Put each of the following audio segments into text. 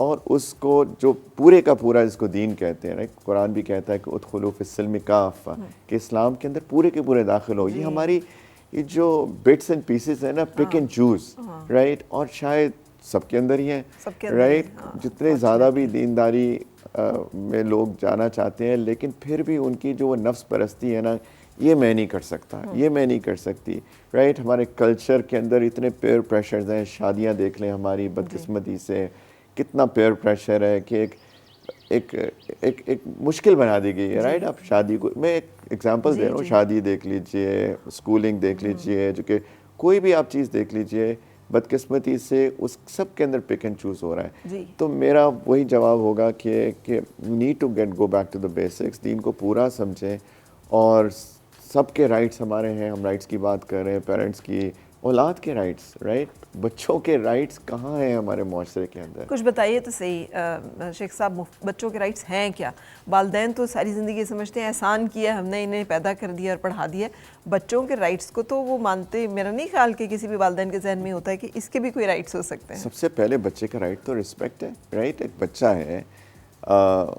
اور اس کو جو پورے کا پورا جس کو دین کہتے ہیں، قرآن بھی کہتا ہے کہ ادخلوا فی السلم کافہ، کہ اسلام کے اندر پورے کے پورے داخل ہو. یہ ہماری یہ جو بٹس اینڈ پیسز ہیں نا، پک اینڈ چوز، رائٹ، اور شاید سب کے اندر ہی ہیں، رائٹ. جتنے زیادہ بھی دینداری میں لوگ جانا چاہتے ہیں، لیکن پھر بھی ان کی جو وہ نفس پرستی ہے نا، یہ میں نہیں کر سکتا، یہ میں نہیں کر سکتی، رائٹ. ہمارے کلچر کے اندر اتنے پیئر پریشرز ہیں. شادیاں دیکھ لیں ہماری بدقسمتی سے، کتنا پیئر پریشر ہے کہ ایک مشکل بنا دی گئی ہے، رائٹ. آپ شادی کو، میں ایک ایگزامپل دے رہا ہوں، شادی دیکھ لیجئے، اسکولنگ دیکھ لیجئے، جو کہ کوئی بھی آپ چیز دیکھ لیجئے، بدقسمتی سے اس سب کے اندر پک اینڈ چوز ہو رہا ہے. تو میرا وہی جواب ہوگا کہ need to go back to the basics. دین کو پورا سمجھیں، اور سب کے رائٹس ہمارے ہیں. ہم رائٹس کی بات کر رہے ہیں، پیرنٹس کی، اولاد کے رائٹس، رائٹ. بچوں کے رائٹس کہاں ہیں ہمارے معاشرے کے اندر؟ کچھ بتائیے تو صحیح شیخ صاحب، بچوں کے رائٹس ہیں کیا؟ والدین تو ساری زندگی سمجھتے ہیں احسان کیا ہم نے، انہیں پیدا کر دیا اور پڑھا دیا. بچوں کے رائٹس کو تو وہ مانتے، میرا نہیں خیال کہ کسی بھی والدین کے ذہن میں ہوتا ہے کہ اس کے بھی کوئی رائٹس ہو سکتے ہیں. سب سے پہلے بچے کا رائٹ تو رسپیکٹ ہے، رائٹ. ایک بچہ ہے،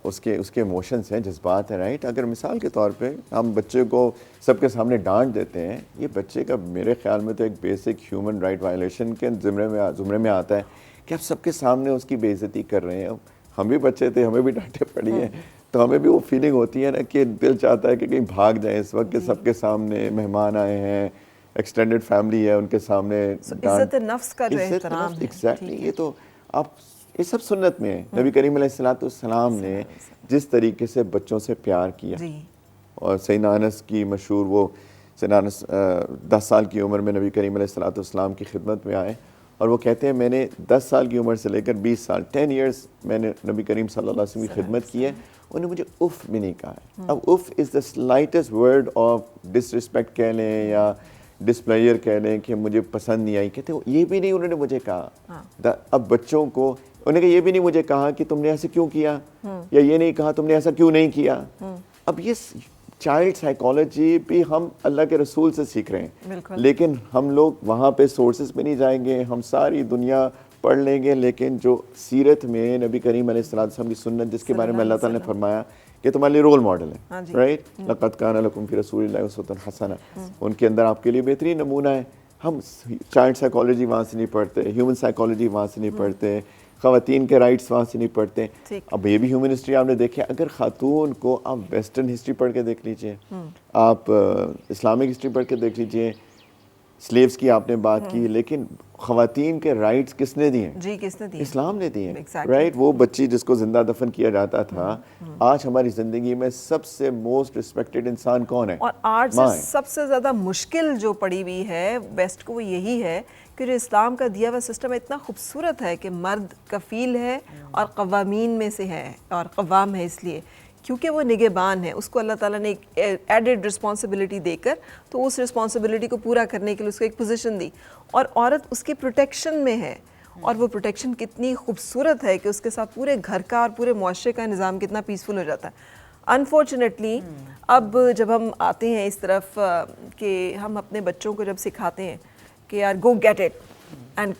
اس کے ایموشنس ہیں، جذبات ہیں، رائٹ. اگر مثال کے طور پہ ہم بچے کو سب کے سامنے ڈانٹ دیتے ہیں، یہ بچے کا میرے خیال میں تو ایک بیسک ہیومن رائٹ وائلیشن کے زمرے میں آتا ہے کہ آپ سب کے سامنے اس کی بے عزتی کر رہے ہیں. ہم بھی بچے تھے، ہمیں بھی ڈانٹے پڑی ہیں، تو ہمیں بھی وہ فیلنگ ہوتی ہے نا کہ دل چاہتا ہے کہ کہیں بھاگ جائیں اس وقت کہ سب کے سامنے مہمان آئے ہیں، ایکسٹینڈڈ فیملی ہے، ان کے سامنے عزت نفس کا جو احترام ہے. ایگزیکٹلی. یہ تو آپ، یہ سب سنت میں ہے. نبی کریم علیہ السلام نے جس طریقے سے بچوں سے پیار کیا، اور سیدنا انس کی مشہور، وہ سیدنا انس 10 سال کی عمر میں نبی کریم علیہ السلام کی خدمت میں آئے، اور وہ کہتے ہیں میں نے 10 سال کی عمر سے لے کر 20 سال 10 ایئرس میں نے نبی کریم صلی اللہ علیہ وسلم کی خدمت کی ہے. انہوں نے مجھے اف بھی نہیں کہا ہے. اب if is the slightest word of disrespect کہہ لیں یا ڈسپلیئر کہہ لیں کہ مجھے پسند نہیں آئی. کہتے یہ بھی نہیں انہوں نے مجھے کہا. اب بچوں کو انہوں نے کہا یہ بھی نہیں مجھے کہا کہ تم نے ایسے کیوں کیا، یا یہ نہیں کہا تم نے ایسا کیوں نہیں کیا. اب یہ چائلڈ سائیکالوجی بھی ہم اللہ کے رسول سے سیکھ رہے ہیں، لیکن ہم لوگ وہاں پہ سورسز پہ نہیں جائیں گے. ہم ساری دنیا پڑھ لیں گے، لیکن جو سیرت میں نبی کریم علیہ السلام کی سنت، جس کے بارے میں اللہ تعالیٰ نے فرمایا کہ تمہارے لیے رول ماڈل ہے، رائٹ. لقد کان لکم فی رسول اللہ اسوۃ حسنہ، ان کے اندر آپ کے لیے بہترین نمونہ ہے. ہم چائلڈ سائیکالوجی وہاں سے نہیں پڑھتے، ہیومن سائیکالوجی وہاں سے نہیں پڑھتے، خواتین کے رائٹس وہاں سے نہیں پڑھتے. اب یہ بھی ہیومن ہسٹری آپ نے دیکھا. اگر خاتون کو آپ ویسٹرن ہسٹری پڑھ کے دیکھ لیجئے، آپ اسلامک ہسٹری پڑھ کے دیکھ لیجئے، سلیوز کی آپ نے بات کی، لیکن خواتین کے رائٹس کس نے دیے ہیں؟ جی کس نے دیے؟ اسلام نے دیے ہیں، رائٹ. وہ بچی جس کو زندہ دفن کیا جاتا تھا، آج ہماری زندگی میں سب سے موسٹ رسپیکٹڈ انسان کون ہے؟ اور آج سب سے زیادہ مشکل جو پڑی ہوئی ہے ویسٹ کو، وہ یہی ہے کہ جو اسلام کا دیا ہوا سسٹم اتنا خوبصورت ہے کہ مرد کفیل ہے اور قوامین میں سے ہے، اور قوام ہے اس لیے کیونکہ وہ نگہبان ہے. اس کو اللہ تعالیٰ نے ایک ایڈڈ رسپانسبلٹی دے کر، تو اس رسپانسبلٹی کو پورا کرنے کے لیے اس کو ایک پوزیشن دی، اور عورت اس کی پروٹیکشن میں ہے. اور وہ پروٹیکشن کتنی خوبصورت ہے کہ اس کے ساتھ پورے گھر کا اور پورے معاشرے کا نظام کتنا پیسفل ہو جاتا ہے. انفارچونیٹلی اب جب ہم آتے ہیں اس طرف کہ ہم اپنے بچوں کو جب سکھاتے ہیں کہ یار go get it and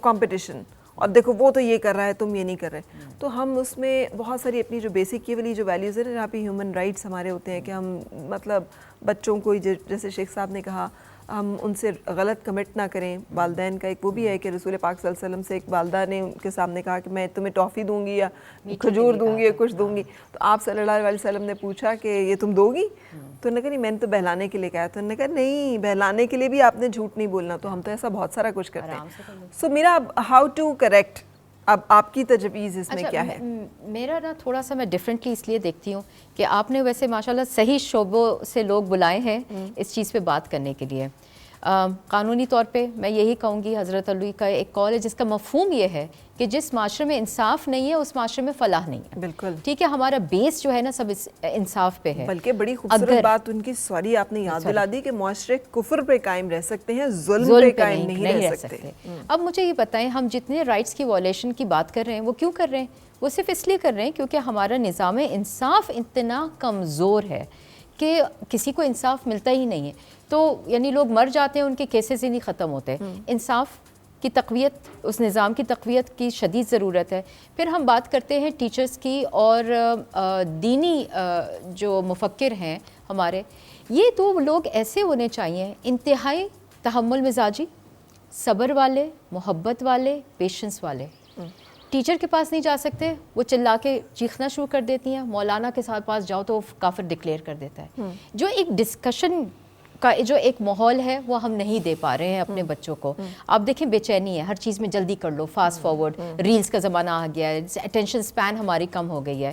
competition, اور دیکھو وہ تو یہ کر رہا ہے تم یہ نہیں کر رہے، تو ہم اس میں بہت ساری اپنی جو بیسک یہ والی جو ویلیوز ہیں جہاں پہ ہیومن رائٹس ہمارے ہوتے ہیں کہ ہم مطلب بچوں کو جیسے شیخ صاحب نے کہا ہم ان سے غلط کمٹ نہ کریں. والدین کا ایک وہ بھی ہے کہ رسول پاک صلی اللہ علیہ وسلم سے ایک والدہ نے ان کے سامنے کہا کہ میں تمہیں ٹافی دوں گی یا کھجور دوں گی یا کچھ دوں گی، تو آپ صلی اللہ علیہ وسلم نے پوچھا کہ یہ تم دو گی؟ تو انہوں نے کہا نہیں میں نے تو بہلانے کے لیے کہا. تو انہوں نے کہا نہیں، بہلانے کے لیے بھی آپ نے جھوٹ نہیں بولنا. تو ہم تو ایسا بہت سارا کچھ کرتے ہیں. سو میرا ہاؤ ٹو کریکٹ، اب آپ کی تجویز اس میں کیا ہے؟ میرا نا تھوڑا سا میں ڈیفرنٹلی اس لیے دیکھتی ہوں کہ آپ نے ویسے ماشاءاللہ صحیح شعبوں سے لوگ بلائے ہیں اس چیز پہ بات کرنے کے لیے. قانونی طور پہ میں یہی کہوں گی حضرت علی کا ایک قول ہے جس کا مفہوم یہ ہے کہ جس معاشرے میں انصاف نہیں ہے اس معاشرے میں فلاح نہیں ہے. بالکل ٹھیک ہے، ہمارا بیس جو ہے نا سب انصاف پہ ہے. بلکہ بڑی خوبصورت بات ان کی، سوری آپ نے یاد دلا دی، کہ معاشرے کفر پہ قائم رہ سکتے ہیں، ظلم پہ قائم نہیں رہ سکتے. اب مجھے یہ بتائیں، ہم جتنے رائٹس کی وائلیشن کی بات کر رہے ہیں وہ کیوں کر رہے ہیں؟ وہ صرف اس لیے کر رہے ہیں کیونکہ ہمارا نظام انصاف اتنا کمزور ہے کہ کسی کو انصاف ملتا ہی نہیں ہے. تو یعنی لوگ مر جاتے ہیں، ان کے کیسز ہی نہیں ختم ہوتے. انصاف کی تقویت, اس نظام کی تقویت کی شدید ضرورت ہے. پھر ہم بات کرتے ہیں ٹیچرز کی, اور دینی جو مفکر ہیں ہمارے, یہ تو لوگ ایسے ہونے چاہیے انتہائی تحمل مزاجی, صبر والے, محبت والے, پیشنس والے. ٹیچر کے پاس نہیں جا سکتے, وہ چلا کے چیخنا شروع کر دیتی ہیں. مولانا کے ساتھ پاس جاؤ تو وہ کافر ڈکلیئر کر دیتا ہے. جو ایک ڈسکشن کا جو ایک ماحول ہے وہ ہم نہیں دے پا رہے ہیں اپنے بچوں کو. آپ دیکھیں بے چینی ہے, ہر چیز میں جلدی کر لو, فاسٹ فارورڈ, ریلز کا زمانہ آ گیا ہے, اٹینشن سپین ہماری کم ہو گئی ہے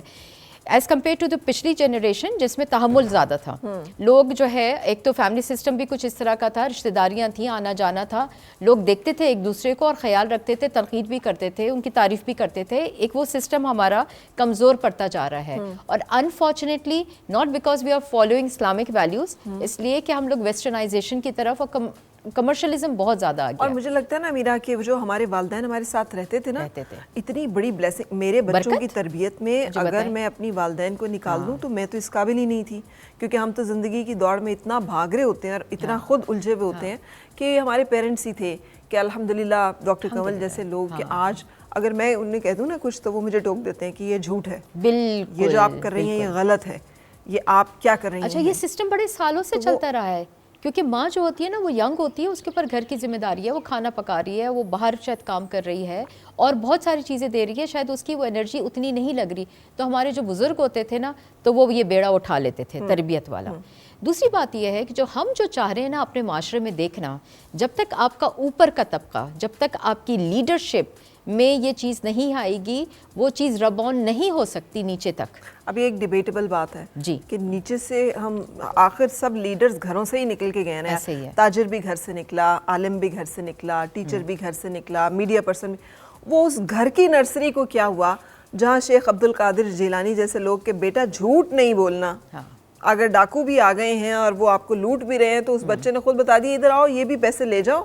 ایز کمپیئر ٹو دا پچھلی جنریشن جس میں تحمل زیادہ تھا. لوگ جو ہے, ایک تو فیملی سسٹم بھی کچھ اس طرح کا تھا, رشتہ داریاں تھیں, آنا جانا تھا, لوگ دیکھتے تھے ایک دوسرے کو اور خیال رکھتے تھے, تنقید بھی کرتے تھے, ان کی تعریف بھی کرتے تھے. ایک وہ سسٹم ہمارا کمزور پڑتا جا رہا ہے, اور unfortunately not because we are following Islamic values, اس لیے کہ ہم لوگ ویسٹرنائزیشن کی طرف اور کمرشلزم بہت زیادہ آ گیا. اور مجھے لگتا ہے نا میرا کہ جو ہمارے والدین ہمارے ساتھ رہتے تھے نا, اتنی بڑی بلیسنگ میرے بچوں کی تربیت میں, اگر میں اپنی والدین کو نکال دوں تو میں تو اس قابل ہی نہیں تھی, کیونکہ ہم تو زندگی کی دوڑ میں اتنا بھاگ رہے ہوتے ہیں اور اتنا خود الجھے ہوئے ہوتے ہیں کہ ہمارے پیرنٹس ہی تھے کہ الحمدللہ ڈاکٹر کنول جیسے لوگ کہ آج اگر میں انہیں کہہ دوں نا کچھ تو وہ مجھے ٹوک دیتے ہیں کہ یہ جھوٹ ہے, بالکل یہ جو آپ کر رہی ہیں یہ غلط ہے, یہ آپ کیا کر رہی ہیں. اچھا, یہ سسٹم بڑے سالوں سے چلتا رہا ہے, کیونکہ ماں جو ہوتی ہے نا وہ ینگ ہوتی ہے, اس کے اوپر گھر کی ذمہ داری ہے, وہ کھانا پکا رہی ہے, وہ باہر شاید کام کر رہی ہے اور بہت ساری چیزیں دے رہی ہے, شاید اس کی وہ انرجی اتنی نہیں لگ رہی. تو ہمارے جو بزرگ ہوتے تھے نا تو وہ یہ بیڑا اٹھا لیتے تھے تربیت والا. دوسری بات یہ ہے کہ جو ہم جو چاہ رہے ہیں نا اپنے معاشرے میں دیکھنا, جب تک آپ کا اوپر کا طبقہ, جب تک آپ کی لیڈرشپ میں یہ چیز نہیں آئے گی, وہ چیز ربون نہیں ہو سکتی نیچے تک. اب یہ ایک ڈیبیٹیبل بات ہے جی کہ نیچے سے ہم آخر سب لیڈرز گھروں سے ہی نکل کے گئے نا, ایسے ہی ہے. تاجر بھی گھر سے نکلا, عالم بھی گھر سے نکلا, ٹیچر بھی گھر سے نکلا, میڈیا پرسن بھی. وہ اس گھر کی نرسری کو کیا ہوا جہاں شیخ عبد القادر جیلانی جیسے لوگ کہ بیٹا جھوٹ نہیں بولنا, اگر ڈاکو بھی آ گئے ہیں اور وہ آپ کو لوٹ بھی رہے ہیں تو اس بچے نے خود بتا دیا ادھر آؤ یہ بھی پیسے لے جاؤ,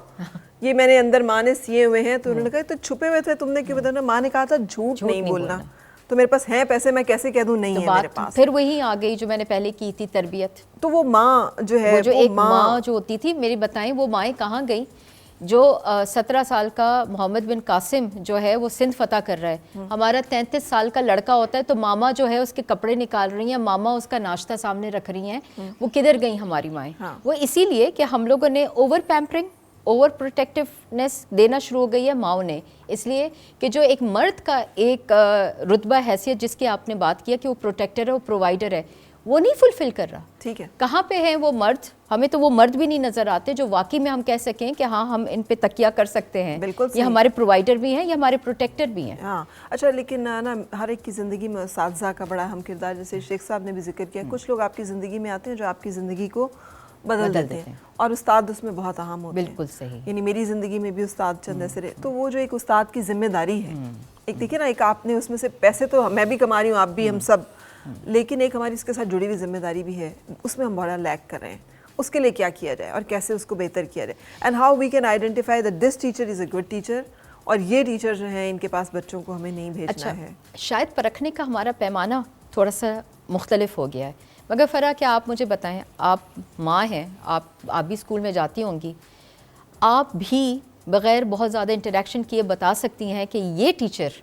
یہ میں نے اندر ماں نے سیے ہوئے ہیں. تو انہوں نے کہا تو چھپے ہوئے تھے, تم نے کیوں بتانا, ماں نے کہا تھا جھوٹ نہیں بولنا, تو میرے پاس ہیں پیسے, میں کیسے کہہ دوں نہیں ہے میرے پاس. پھر وہی آ گئی جو میں نے پہلے کی تھی تربیت. تو وہ ماں جو ہے, جو ایک ماں جو ہوتی تھی, میری بتائیں وہ مائیں کہاں گئی جو 17 سال کا محمد بن قاسم جو ہے وہ سندھ فتح کر رہا ہے, ہمارا 33 سال کا لڑکا ہوتا ہے تو ماما جو ہے اس کے کپڑے نکال رہی ہیں, ماما اس کا ناشتہ سامنے رکھ رہی ہیں, وہ کدھر گئی ہماری مائیں؟ وہ اسی لیے کہ ہم لوگوں نے اوور پیمپرنگ, اوور پروٹیکٹیونیس دینا شروع ہو گئی ہے ماؤں نے, اس لیے کہ جو ایک مرد کا ایک رتبہ حیثیت جس کی آپ نے بات کیا کہ وہ پروٹیکٹر ہے, وہ پرووائڈر ہے, وہ نہیں فلفل کر رہا. ٹھیک ہے, کہاں پہ ہیں وہ مرد؟ ہمیں تو وہ مرد بھی نہیں نظر آتے جو واقعی میں ہم کہہ سکیں کہ ہاں ہم ان پہ تکیہ کر سکتے ہیں, یہ ہمارے پرووائڈر بھی ہیں, یہ ہمارے پروٹیکٹر بھی ہیں. ہاں اچھا, لیکن نا ہر ایک کی زندگی میں اساتذہ کا بڑا اہم کردار, جیسے شیخ صاحب نے بھی ذکر کیا, کچھ لوگ آپ کی زندگی میں آتے ہیں جو آپ کی زندگی کو بدل دیتے ہیں, اور استاد اس میں بہت اہم ہوتے ہیں. بالکل صحیح. یعنی میری زندگی میں بھی استاد چند ایسے رہے, تو وہ جو ایک استاد کی ذمہ داری ہے, ایک دیکھیے نا, ایک آپ نے اس میں سے پیسے تو میں بھی کما رہی ہوں, آپ بھی, ہم سب, لیکن ایک ہماری اس کے ساتھ جڑی ہوئی ذمہ داری بھی ہے, اس میں ہم بڑا لیک کر رہے ہیں. اس کے لیے کیا کیا جائے اور کیسے اس کو بہتر کیا جائے, and how we can identify that this teacher is a good teacher, اور یہ ٹیچر جو ہیں ان کے پاس بچوں کو ہمیں نہیں بھیجنا ہے. شاید پرکھنے کا ہمارا پیمانہ تھوڑا سا مختلف ہو گیا ہے, مگر فرا کیا آپ مجھے بتائیں, آپ ماں ہیں, آپ بھی اسکول میں جاتی ہوں گی, آپ بھی بغیر بہت زیادہ انٹریکشن کیے بتا سکتی ہیں کہ یہ ٹیچر,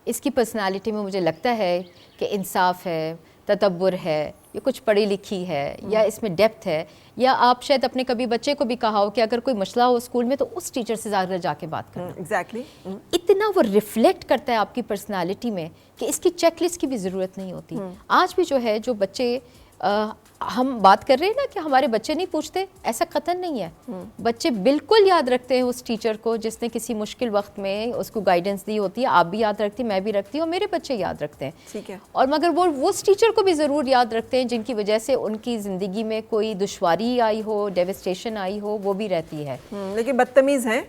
اس کی پرسنالٹی میں مجھے لگتا ہے کہ انصاف ہے, تدبر ہے, یہ کچھ پڑھی لکھی ہے, یا اس میں ڈیپتھ ہے. یا آپ شاید اپنے کبھی بچے کو بھی کہا ہو کہ اگر کوئی مسئلہ ہو اسکول میں تو اس ٹیچر سے زیادہ جا کے بات کرنا. ایگزیکٹلی, اتنا وہ ریفلیکٹ کرتا ہے آپ کی پرسنالٹی میں کہ اس کی چیک لسٹ کی بھی ضرورت نہیں ہوتی. آج بھی جو ہے جو بچے ہم بات کر رہے ہیں نا کہ ہمارے بچے نہیں پوچھتے, ایسا قطعاً نہیں ہے. بچے بالکل یاد رکھتے ہیں اس ٹیچر کو جس نے کسی مشکل وقت میں اس کو گائیڈنس دی ہوتی ہے. آپ بھی یاد رکھتی ہیں, میں بھی رکھتی ہوں, میرے بچے یاد رکھتے ہیں. ٹھیک ہے. اور مگر وہ اس ٹیچر کو بھی ضرور یاد رکھتے ہیں جن کی وجہ سے ان کی زندگی میں کوئی دشواری آئی ہو, ڈیوسٹیشن آئی ہو, وہ بھی رہتی ہے. لیکن بدتمیز ہیں,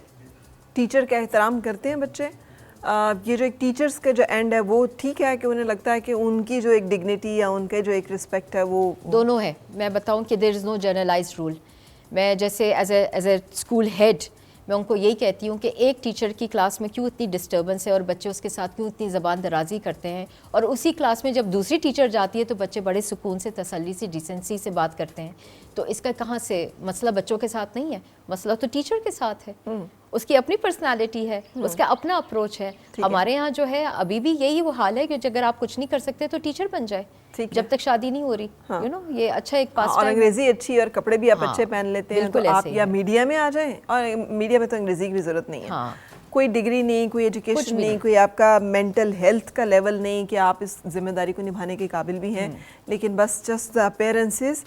ٹیچر کا احترام کرتے ہیں بچے. یہ جو ایک ٹیچرز کا جو اینڈ ہے وہ ٹھیک ہے کہ انہیں لگتا ہے کہ ان کی جو ایک ڈگنیٹی یا ان کے جو ایک رسپیکٹ ہے وہ دونوں ہے. میں بتاؤں کہ دیر از نو جنرلائزڈ رول. میں جیسے ایز اے اسکول ہیڈ میں ان کو یہی کہتی ہوں کہ ایک ٹیچر کی کلاس میں کیوں اتنی ڈسٹربنس ہے اور بچے اس کے ساتھ کیوں اتنی زبان درازی کرتے ہیں, اور اسی کلاس میں جب دوسری ٹیچر جاتی ہے تو بچے بڑے سکون سے, تسلی سے, ڈیسنسی سے بات کرتے ہیں. تو اس کا کہاں سے مسئلہ بچوں کے ساتھ نہیں ہے, مسئلہ تو ٹیچر کے ساتھ ہے. اس کی اپنی پرسنالٹی ہے, اس کا اپنا اپروچ ہے. ہمارے یہاں جو ہے ابھی بھی یہی وہ حال ہے کہ اگر آپ کچھ نہیں کر سکتے تو ٹیچر بن جائے جب تک شادی نہیں ہو رہی. یو نو یہ اچھا ایک پاس اور انگریزی اچھی اور کپڑے بھی آپ اچھے پہن لیتے ہیں تو آپ یا میڈیا میں آ جائیں, اور میڈیا میں تو انگریزی کی بھی ضرورت نہیں ہے. کوئی ڈگری نہیں, کوئی ایجوکیشن نہیں, کوئی آپ کا مینٹل ہیلتھ کا لیول نہیں کہ آپ اس ذمہ داری کو نبھانے کے قابل بھی ہیں, لیکن بس جسٹ اپیرنسز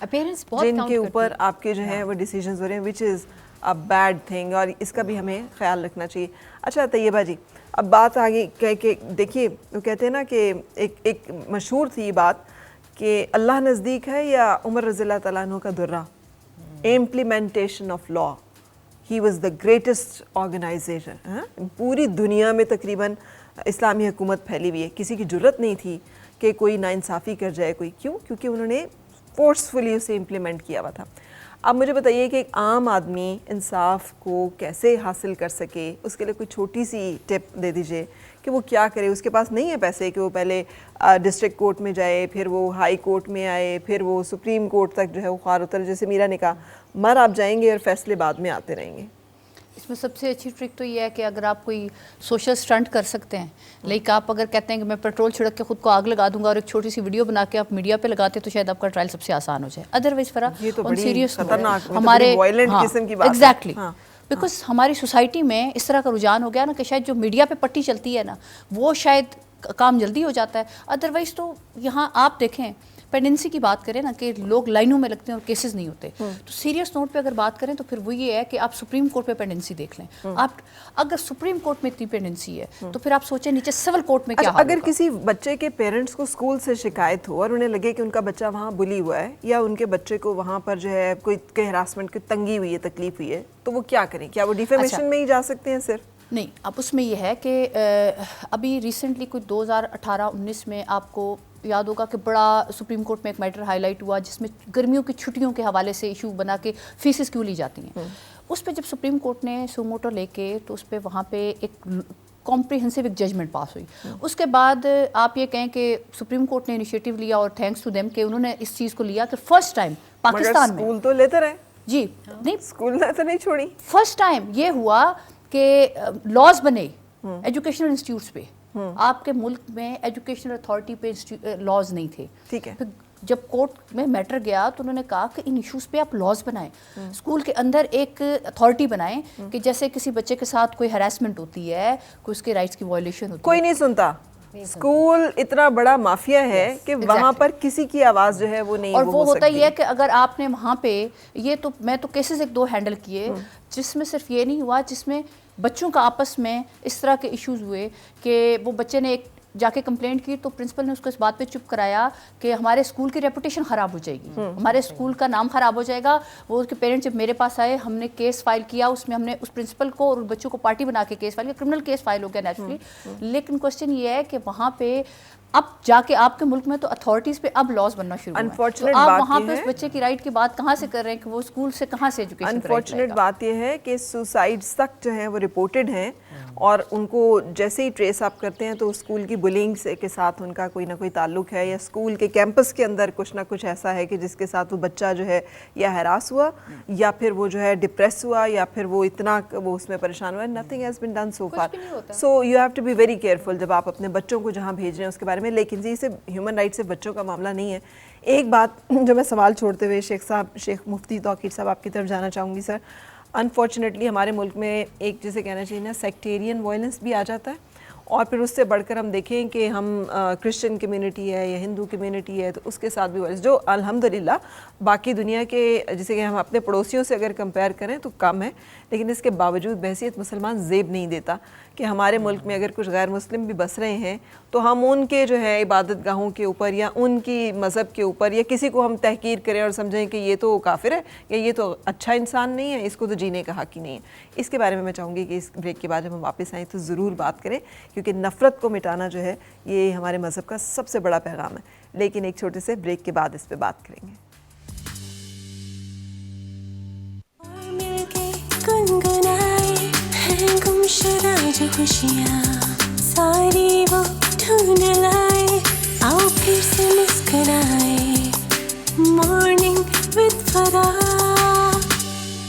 جن کے اوپر آپ کے جو ہیں وہ ڈیسیجنز ہو رہے ہیں, وچ از اے بیڈ تھنگ, اور اس کا بھی ہمیں خیال رکھنا چاہیے. اچھا طیبہ جی, اب بات آگے کہ دیکھیے وہ کہتے ہیں نا کہ ایک مشہور تھی بات کہ اللہ نزدیک ہے یا عمر رضی اللہ تعالیٰ عنہ کا درہ, implementation of law. He was the greatest organization. پوری دنیا میں تقریباً اسلامی حکومت پھیلی ہوئی ہے, کسی کی جرت نہیں تھی کہ کوئی ناانصافی کر جائے کوئی. کیوں؟ کیونکہ انہوں نے فورسفلی اسے امپلیمنٹ کیا ہوا تھا. اب مجھے بتائیے کہ ایک عام آدمی انصاف کو کیسے حاصل کر سکے, اس کے لیے کوئی چھوٹی سی ٹپ دے دیجئے کہ وہ کیا کرے. اس کے پاس نہیں ہے پیسے کہ وہ پہلے ڈسٹرکٹ کورٹ میں جائے, پھر وہ ہائی کورٹ میں آئے, پھر وہ سپریم کورٹ تک جو ہے وہ خوار اتر. جیسے میرا نے کہا, مر آپ جائیں گے اور فیصلے بعد میں آتے رہیں گے. اس میں سب سے اچھی ٹرک تو یہ ہے کہ اگر آپ کوئی سوشل سٹنٹ کر سکتے ہیں, لائک آپ اگر کہتے ہیں کہ میں پیٹرول چھڑک کے خود کو آگ لگا دوں گا اور ایک چھوٹی سی ویڈیو بنا کے آپ میڈیا پہ لگاتے تو شاید آپ کا ٹرائل سب سے آسان ہو جائے. ادروائز سیریس ہمارے ایگزیکٹلی بیکاز ہماری سوسائٹی میں اس طرح کا رجحان ہو گیا نا کہ شاید جو میڈیا پہ پٹی چلتی ہے نا وہ شاید کام جلدی ہو جاتا ہے. ادروائز تو یہاں آپ دیکھیں پینڈنسی کی بات کریں نا کہ لوگ لائنوں میں لگتے ہیں اور کیسز نہیں ہوتے, تو سیریس نوٹ پہ اگر بات کریں تو پھر وہ یہ ہے کہ آپ سپریم کورٹ پہ پینڈنسی دیکھ لیں. آپ اگر سپریم کورٹ میں اتنی پینڈنسی ہے تو پھر آپ سوچیں نیچے سول کورٹ میں کیا حال ہوگا. اگر کسی بچے کے پیرنٹس کو اسکول سے شکایت ہو اور انہیں لگے کہ ان کا بچہ وہاں بلی ہوا ہے یا ان کے بچے کو وہاں پر جو ہے کوئی ہراسمنٹ کی تنگی ہوئی ہے, تکلیف ہوئی ہے, تو وہ کیا کریں؟ کیا وہ ڈیفیمیشن میں ہی جا سکتے ہیں صرف؟ نہیں, اب اس میں یہ ہے کہ ابھی ریسنٹلی کوئی 2018-19 میں آپ کو یاد ہوگا کہ بڑا سپریم کورٹ میں ایک میٹر ہائی لائٹ ہوا جس میں گرمیوں کی چھٹیوں کے حوالے سے ایشو بنا کے فیسز کیوں لی جاتی ہیں. اس پہ جب سپریم کورٹ نے سو موٹو لے کے تو اس پہ وہاں پہ ایک کمپریہنسو ایک ججمنٹ پاس ہوئی. اس کے بعد آپ یہ کہیں کہ سپریم کورٹ نے انیشیٹو لیا اور تھینکس ٹو دیم کہ انہوں نے اس چیز کو لیا کہ فرسٹ ٹائم پاکستان میں اسکول تو لیتے رہے جی نہیں اسکول تو نہیں چھوڑی. فرسٹ ٹائم یہ ہوا کہ لاز بنے ایجوکیشنل انسٹیٹیوٹس پہ. آپ کے ملک میں ایجوکیشنل اتھارٹی پہ لاز نہیں تھے. ٹھیک ہے. جب کورٹ میں میٹر گیا تو انہوں نے کہا کہ ان ایشوز پہ آپ لاز بنائیں, اسکول کے اندر ایک اتھارٹی بنائیں کہ جیسے کسی بچے کے ساتھ کوئی ہراسمنٹ ہوتی ہے, کوئی اس کے رائٹس کی وائلیشن ہوتی ہے, کوئی نہیں سنتا. اسکول اتنا بڑا مافیا ہے کہ وہاں پر کسی کی آواز جو ہے وہ نہیں, اور وہ ہوتا ہی ہے کہ اگر آپ نے وہاں پہ یہ تو میں تو کیسز ایک دو ہینڈل کیے جس میں صرف یہ نہیں ہوا, جس میں بچوں کا آپس میں اس طرح کے ایشوز ہوئے کہ وہ بچے نے ایک جا کے کمپلینٹ کی تو پرنسپل نے اس کو اس بات پہ چپ کرایا کہ ہمارے اسکول کی ریپوٹیشن خراب ہو جائے گی, ہمارے اسکول کا نام خراب ہو جائے گا. وہ اس کے پیرنٹس جب میرے پاس آئے, ہم نے کیس فائل کیا, اس میں ہم نے اس پرنسپل کو اور بچوں کو پارٹی بنا کے کیس فائل کیا. کرمنل کیس فائل ہو گیا نیچرلی, لیکن کوشچن یہ ہے کہ وہاں پہ اب جا کے آپ کے ملک میں تو اتھارٹیز پہ اب لاز بننا شروع ہوا, تو آپ وہاں پہ اس بچے کی رائٹ کی بات کہاں سے کر رہے ہیں کہ وہ اسکول سے کہاں سے ایجوکیشن. انفارچونیٹ بات یہ ہے کہ سوسائڈز تک جو ہیں وہ رپورٹڈ ہیں, اور ان کو جیسے ہی ٹریس آپ کرتے ہیں تو اسکول کی بلنگ کے ساتھ ان کا کوئی نہ کوئی تعلق ہے, یا اسکول کے کیمپس کے اندر کچھ نہ کچھ ایسا ہے کہ جس کے ساتھ وہ بچہ جو ہے یا ہراس ہوا یا پھر وہ جو ہے ڈپریس ہوا یا پھر وہ اتنا وہ اس میں پریشان ہوا. Nothing has been done so far. So you have to be very careful جب آپ اپنے بچوں کو جہاں بھیج رہے ہیں اس کے بارے میں. لیکن جی سے ہیومن رائٹ سے بچوں کا معاملہ نہیں ہے. ایک بات جو میں سوال چھوڑتے ہوئے شیخ مفتی توقیر صاحب آپ کی طرف جانا چاہوں گی سر. انفارچونیٹلی ہمارے ملک میں ایک جسے کہنا چاہیے نا سیکٹیرین وائلنس بھی آ جاتا ہے, اور پھر اس سے بڑھ کر ہم دیکھیں کہ ہم کرسچن کمیونٹی ہے یا ہندو کمیونٹی ہے تو اس کے ساتھ بھی وائلنس, جو الحمدللہ باقی دنیا کے جسے کہ ہم اپنے پڑوسیوں سے اگر کمپیئر کریں تو کم ہے, لیکن اس کے باوجود بحیثیت مسلمان زیب نہیں دیتا کہ ہمارے ملک میں اگر کچھ غیر مسلم بھی بس رہے ہیں تو ہم ان کے جو ہے عبادت گاہوں کے اوپر یا ان کی مذہب کے اوپر یا کسی کو ہم تحقیر کریں اور سمجھیں کہ یہ تو کافر ہے یا یہ تو اچھا انسان نہیں ہے, اس کو تو جینے کا حق ہی نہیں ہے. اس کے بارے میں چاہوں گی کہ اس بریک کے بعد جب ہم واپس آئیں تو ضرور بات کریں, کیونکہ نفرت کو مٹانا جو ہے یہ ہمارے مذہب کا سب سے بڑا پیغام ہے. لیکن ایک چھوٹے سے بریک کے بعد اس پہ بات کریں گے. گمشدہ جو خوشیاں ساری وہ ڈھونڈ لائے, آؤ پھر سے مسکرائے. Morning with Farah.